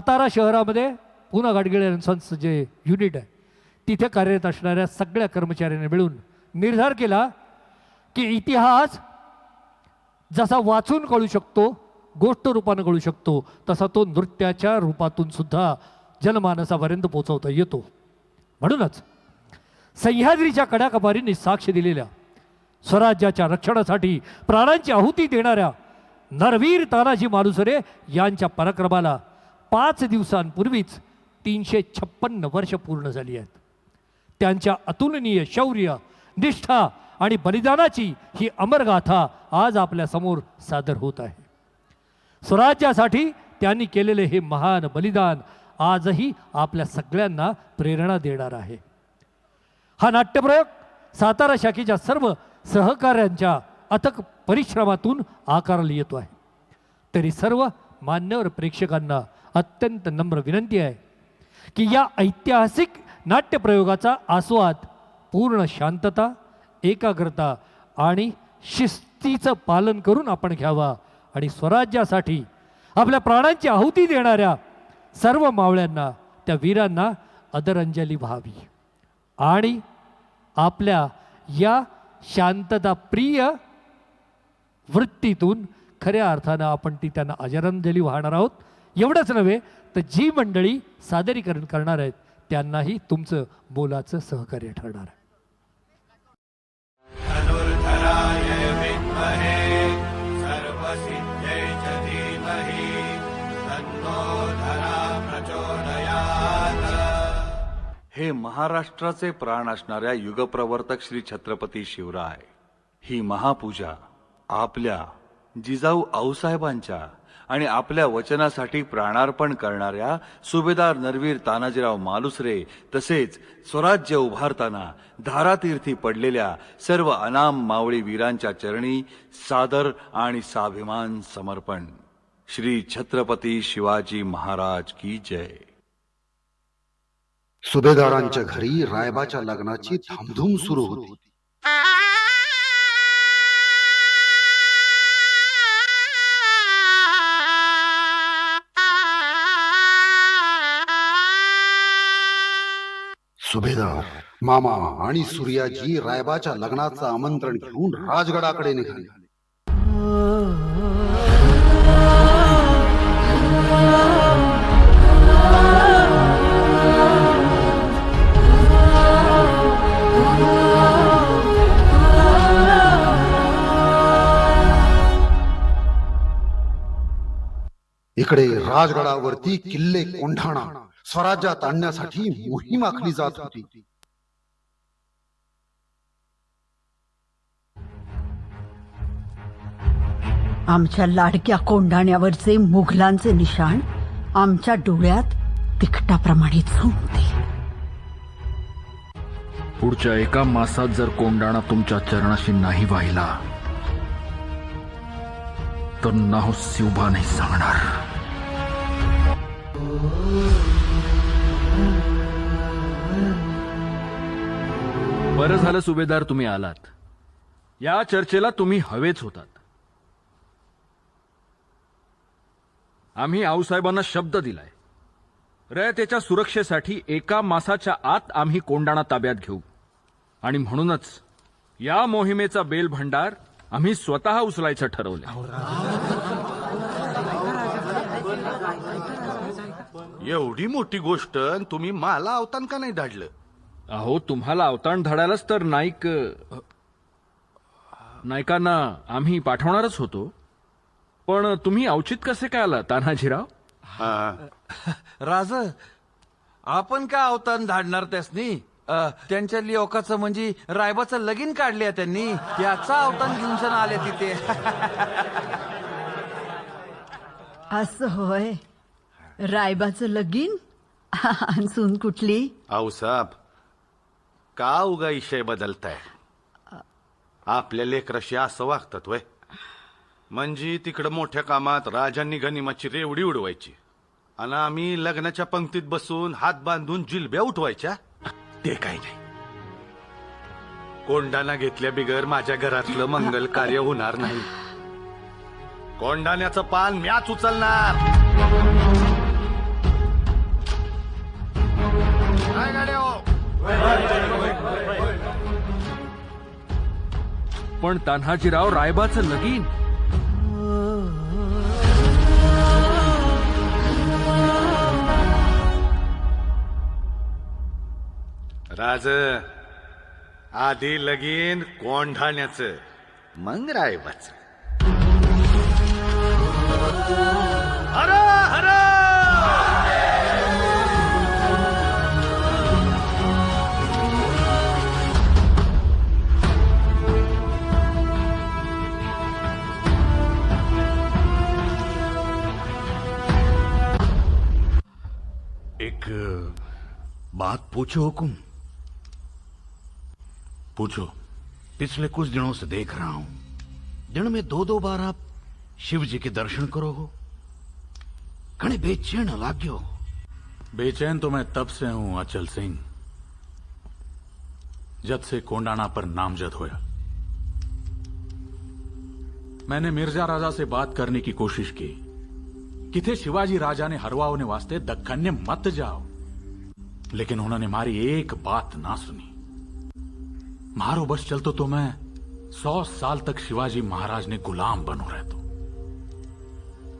सातारा शहरामध्ये पुन्हा Gadgil and sons जे युनिट आहे तिथे कार्यरत असणाऱ्या सगळ्या कर्मचाऱ्यांनी मिळून निर्धार केला की इतिहास जसा वाचून कळू शकतो, गोष्ट रूपानं कळू शकतो, तसा तो नृत्याच्या रूपातून सुद्धा जनमानसापर्यंत पोहोचवता येतो. म्हणूनच सह्याद्रीच्या कडाकपारींनी साक्ष दिलेल्या स्वराज्याच्या रक्षणासाठी प्राणांची आहुती देणाऱ्या नरवीर तानाजी मालुसरे यांच्या पराक्रमाला 5 दिवसांपूर्वीच 356 वर्ष पूर्ण झाली आहेत. त्यांच्या अतुलनीय शौर्य, निष्ठा आणि बलिदानाची ही अमरगाथा आज आपल्या समोर सादर होत आहे. स्वराज्यासाठी त्यांनी केलेले हे महान बलिदान आजही आपल्या सगळ्यांना प्रेरणा देणार आहे. हा नाट्यप्रयोग सातारा शाखेच्या सर्व सहकाऱ्यांच्या अथक परिश्रमातून आकारला येतो आहे. तरी सर्व मान्यवर प्रेक्षकांना अत्यंत नम्र विनंती आहे की या ऐतिहासिक नाट्यप्रयोगाचा आस्वाद पूर्ण शांतता, एकाग्रता आणि शिस्तीचं पालन करून आपण घ्यावा आणि स्वराज्यासाठी आपल्या प्राणांची आहुती देणाऱ्या सर्व मावळ्यांना, त्या वीरांना आदरांजली व्हावी आणि आपल्या या शांतताप्रिय वृत्तीतून खऱ्या अर्थानं आपण त्यांना आदरांजली वाहणार आहोत. एवढंच नव्हे तर जी मंडळी सादरीकरण करणार आहेत त्यांनाही तुमचं मोलाचं सहकार्य ठरणार आहे. हे महाराष्ट्राचे प्राण असणाऱ्या युगप्रवर्तक श्री छत्रपती शिवराय, ही महापूजा आपल्या जिजाऊ आऊसाहेबांच्या आणि आपल्या वचनासाठी प्राणार्पण करणाऱ्या सुभेदार नरवीर तानाजीराव मालुसरे तसेच स्वराज्य उभारताना धारातीर्थी पडलेल्या सर्व अनाम मावळी वीरांच्या चरणी सादर आणि साभिमान समर्पण. श्री छत्रपती शिवाजी महाराज की जय. सुभेदारांच्या घरी रायबाच्या लग्नाची धामधूम सुरू होती. सुभेदार मामा आणि सूर्याजी रायबाच्या लग्नाचं आमंत्रण घेऊन राजगडाकडे निघाले. इकडे राजगडावरती किल्ले कोंढाणा स्वराज्यात आणण्यासाठी मोहीम आखली जात होती. आमच्या लाडक्या कोंढाण्यावरचे मुघलांचे निशाण आमच्या डोळ्यात तिखटाप्रमाणे झुंजते. पुढच्या 1 मासात जर कोंढाणा तुमच्या चरणाशी नाही वाहिला तर नाव शिवबा नाही सांगणार. बरं झालं सुभेदार तुम्ही आलात. या चर्चेला तुम्ही हवेच होतात. आम्ही आऊसाहेबांना शब्द दिलाय, रयतेच्या सुरक्षेसाठी 1 मासाच्या आत आम्ही कोंढाणा ताब्यात घेऊ आणि म्हणूनच या मोहिमेचा बेल भंडार आम्ही स्वतः उचलायचं ठरवलं. एवढी मोठी गोष्ट तुम्ही मला अवतान का नाही धाडलं? अहो, तुम्हाला अवताण धाडायलाच तर नायकांना आम्ही पाठवणारच होतो, पण तुम्ही औचित कसे काय आला तानाजीराव? राज, आपण का अवतान धाडणार त्यासनी? त्यांच्या लिओकाचं म्हणजे रायबाचं लगीन काढले त्यांनी, त्याचा अवतान घेऊन सण आले तिथे. असं होय? रायबाचं लगीन? सून कुठली? आऊसाहेब, का उगा विषय बदलताय? आपल्या लेकराशी असं वागतात वय? म्हणजे तिकडं मोठ्या कामात राजांनी गनिमाची रेवडी उडवायची आणि आम्ही लग्नाच्या पंक्तीत बसून हात बांधून जिलब्या उठवायच्या? ते काही नाही. कोंढाणा घेतल्या बिगर माझ्या घरातलं मंगल कार्य होणार नाही. कोंढाण्याचं पान म्याच उचलणार. पण तान्हाजीराव रायबाचं लगीन. राज आधी लगीन कोंढाण्याचं मग रायबाचं. हर हर एक बात पूछो हुकुम. पूछो. पिछले कुछ दिनों से देख रहा हूं दिन में 2-2 बार आप शिव जी के दर्शन करो हो. घणे बेचैन लाग्यो. बेचैन तो मैं तब से हूं अचल सिंह, जब से कोंडाणा पर नामजद होया. मैंने मिर्जा राजा से बात करने की कोशिश की कि थे शिवाजी राजा ने हरवाओने वास्ते दक्खन ने मत जाओ, लेकिन उन्होंने मारी एक बात ना सुनी. मारो बस चलतो तो मैं 100 साल तक शिवाजी महाराज ने गुलाम बनो रहतो.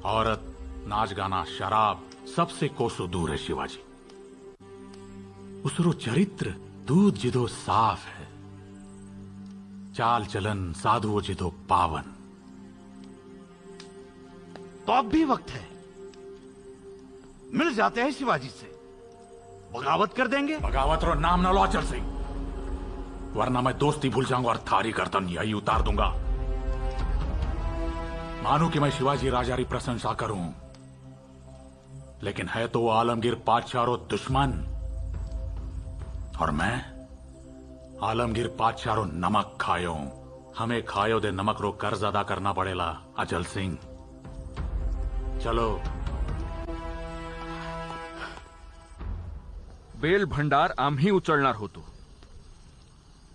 औरत, नाच गाना, शराब सबसे कोसों दूर है शिवाजी. उसरो चरित्र दूध जिदो साफ है, चाल चलन साधुओं जिदो पावन. तो अब भी वक्त है, मिल जाते हैं शिवाजी से, बगावत कर देंगे. बगावत रो नाम न लो अचल सिंह, वरना मैं दोस्ती भूल जाऊंगा और थारी गर्दन यही उतार दूंगा. मानो कि मैं शिवाजी राजा की प्रशंसा करूं, लेकिन है तो वो आलमगीर पातशाह रो दुश्मन, और मैं आलमगीर पातशाह रो नमक खायो. हमें खायो दे नमक रो कर्ज अदा करना पड़ेला अचल सिंह. चलो. बेल भंडार आम्ही उचलणार होतो,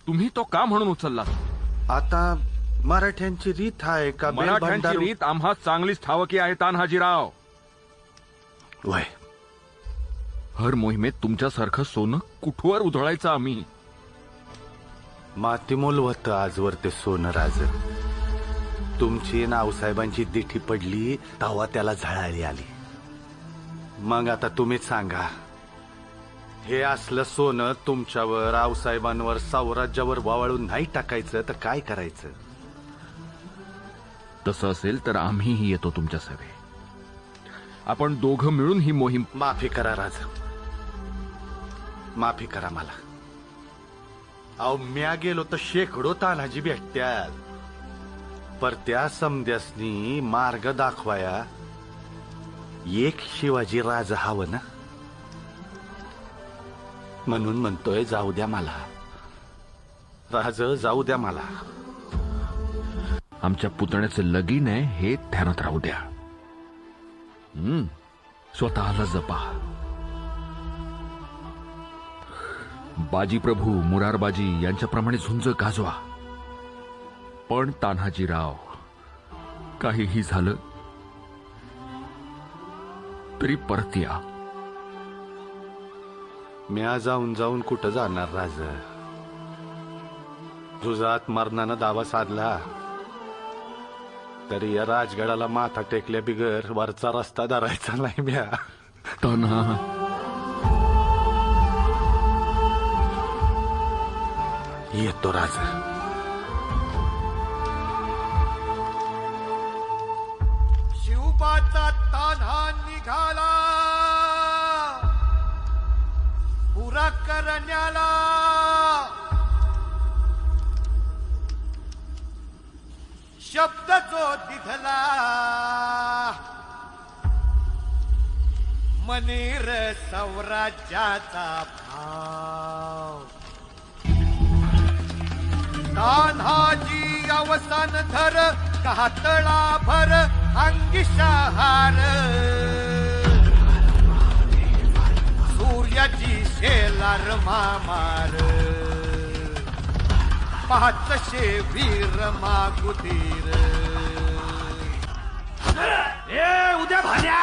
तुम्ही तो का म्हणून उचललात? आता मराठ्यांची रीत आहे का बेल मराठ्यांची भंडार? रीत आम्हा चांगलीच ठावकी आहे तान्हाजीराव. वय हर मोहिमेत तुमच्यासारखं सोनं कुठवर उधळायचं आम्ही? मातीमोल होतं आजवर ते सोनं राज. तुमची नावसाहेबांची दिठी पडली तेव्हा त्याला झळाळी आली. मग आता तुम्हीच सांगा, हे असलं सोनं तुमच्यावर, आऊसाहेबांवर, साम्राज्यावर वावळून नाही टाकायचं तर काय करायचं? तसं असेल तर आम्हीही येतो तुमच्या सभे. आपण दोघं मिळून ही मोहीम. माफी करा राज, माफी करा मला. अहो म्या गेलो तर शेकडो तान्हाजी भेटत्यात, पर त्या समद्यासनी मार्ग दाखवाया एक शिवाजी राजा हवं ना. म्हणून म्हणतोय जाऊ द्या मला राज, जाऊ द्या मला. आमच्या पुतण्याचं लगीन आहे हे ध्यानात राहू द्या. स्वतःला जपा. बाजी प्रभू मुरारबाजी यांच्याप्रमाणे झुंज गाजवा. पण तान्हाजीराव, काहीही झालं तरी परत या. म्या जाऊन जाऊन कुठं जाणार राज? जुजात मरणानं दावा साधला तरी या राजगडाला माथा टेकल्या बिगर वरचा रस्ता धरायचा नाही म्या. तान्हा, येतो राज. शिवबाचा तान्हा निघाला पुरा करण्याला. शब्द जो दिधला मनीर स्वराज्याचा भाव. तान्हाजी अवसान धर कातळा भर अंगी शहार. सूर्याची शेलार मामार पाच वीर मागुतीर. उद्या भाल्या.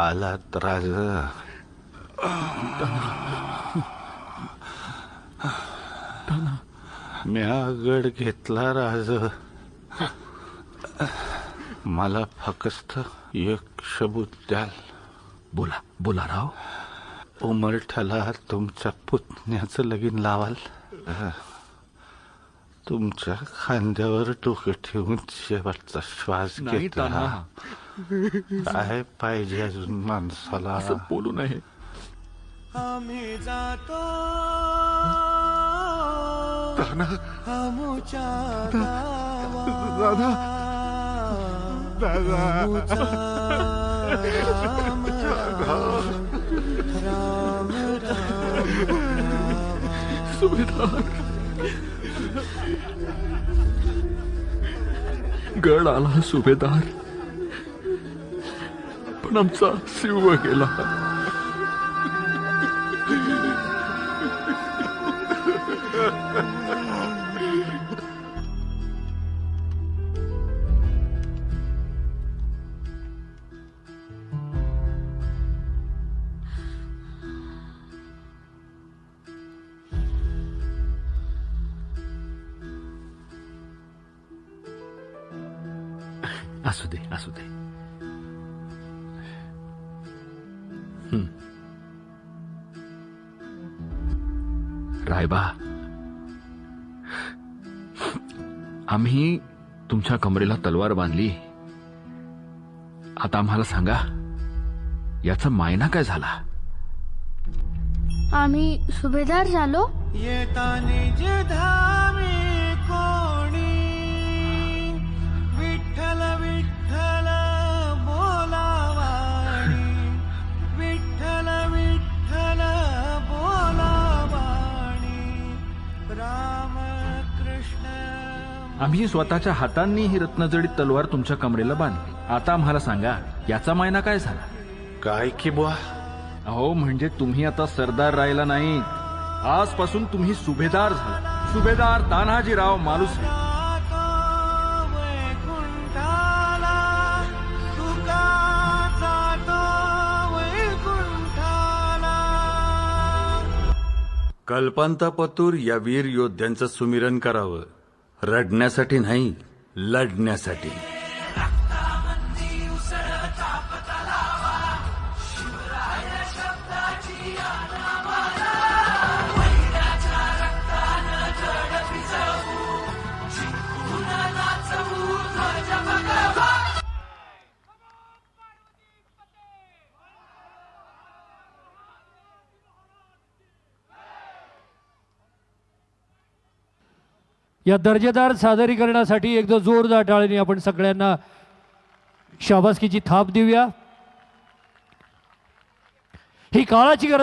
आलात राज. म्या गड घेतला राज. मला फक्त एक सबूत द्याल. बोला बोला राव. उमरठ्याला तुमच्या पुतण्याचं लगीन लावाल. तुमच्या खांद्यावर डोकं ठेवून शेवटचा श्वास नाही घेतला. तान्हा, काय पाहिजे अजून माणसाला? असं बोलू नये. आम्ही जातो आमुच्या गावा. आमुचा राम राम राम सुभेदार, गड आला सुभेदार, पण आमचा शिव गेला. असू दे असू दे. रायबा, आम्ही तुमच्या कमरेला तलवार बांधली. आता आम्हाला सांगा, याचा मायना काय झाला? आम्ही सुभेदार झालो. येतानी जे धामी कोणी विठ्ठल विठ्ठल बोलावाणी. विठ्ठल विठ्ठल बोलावाणी. राम कृष्ण. आम्ही स्वतःच्या हातांनी ही रत्नजडीत तलवार तुमच्या कमरेला बांधली. आता आम्हाला सांगा, याचा मायना काय झाला? काय की बुवा? अहो, म्हणजे तुम्ही आता सरदार राहिला नाही. आजपासून तुम्ही सुभेदार झाला. सुभेदार तान्हाजीराव मालुसरे. जातो वैकुंठाला. तुका जातो वैकुंठाला. कल्पांतापतूर या वीर योद्ध्यांचं सुमिरन करावं. रडण्यासाठी नाही, लढण्यासाठी. या दर्जेदार सादरीकरणासाठी एकदा जोरदार टाळीने आपण सगळ्यांना शाबासकीची थाप देऊया. ही काळाची गरज